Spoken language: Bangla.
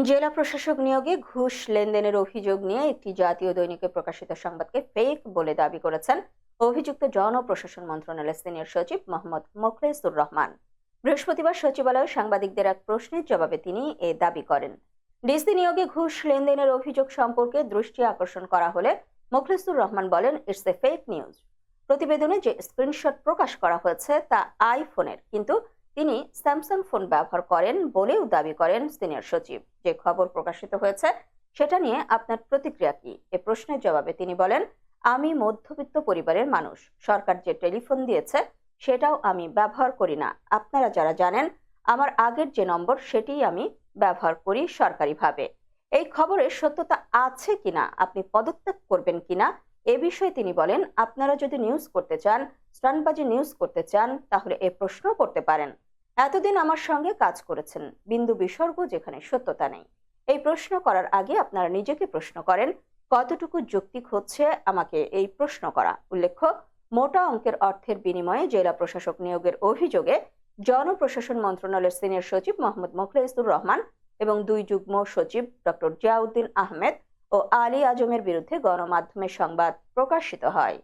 জেলা প্রশাসক নিয়োগে ঘুষ লেনদেনের অভিযোগ নিয়ে একটি জাতীয় দৈনিকে প্রকাশিত সংবাদকে ফেক বলে দাবি করেছেন অভিযুক্ত জনপ্রশাসন মন্ত্রণালয়ের সিনিয়র সচিব মোহাম্মদ মোখলেসুর রহমান। বৃহস্পতিবার সচিবালয়ে সাংবাদিকদের এক প্রশ্নের জবাবে তিনি এ দাবি করেন। ডিসি নিয়োগে ঘুষ লেনদেনের অভিযোগ সম্পর্কে দৃষ্টি আকর্ষণ করা হলে মোখলেসুর রহমান বলেন, ইটস এ ফেক নিউজ। প্রতিবেদনে যে স্ক্রিনশট প্রকাশ করা হয়েছে তা আইফোনের, কিন্তু তিনি স্যামসাং ফোন ব্যবহার করেন বলেও দাবি করেন সিনিয়র সচিব। যে খবর প্রকাশিত হয়েছে সেটা নিয়ে আপনার প্রতিক্রিয়া কি? এ প্রশ্নের জবাবে তিনি বলেন, আমি মধ্যবিত্ত পরিবারের মানুষ। সরকার যে টেলিফোন দিয়েছে সেটাও আমি ব্যবহার করি না। আপনারা যারা জানেন আমার আগের যে নম্বর সেটিই আমি ব্যবহার করি সরকারিভাবে। এই খবরের সত্যতা আছে কিনা, আপনি পদত্যাগ করবেন কিনা, এ বিষয়ে তিনি বলেন, আপনারা যদি নিউজ করতে চান, স্টান্টবাজি নিউজ করতে চান, তাহলে এ প্রশ্ন করতে পারেন। এতদিন আমার সঙ্গে কাজ করেছেন, বিন্দু বিসর্গ যেখানে সত্যতা নেই। এই প্রশ্ন করার আগে আপনারা নিজেকে প্রশ্ন করেন, কতটুকু যৌক্তিক হচ্ছে আমাকে এই প্রশ্ন করা। উল্লেখ্য, মোটা অঙ্কের অর্থের বিনিময়ে জেলা প্রশাসক নিয়োগের অভিযোগে জনপ্রশাসন মন্ত্রণালয়ের সিনিয়র সচিব মোহাম্মদ মোখলেসুর রহমান এবং দুই যুগ্ম সচিব ডক্টর জিয়াউদ্দিন আহমেদ ও আলী আজমের বিরুদ্ধে গণমাধ্যমে সংবাদ প্রকাশিত হয়।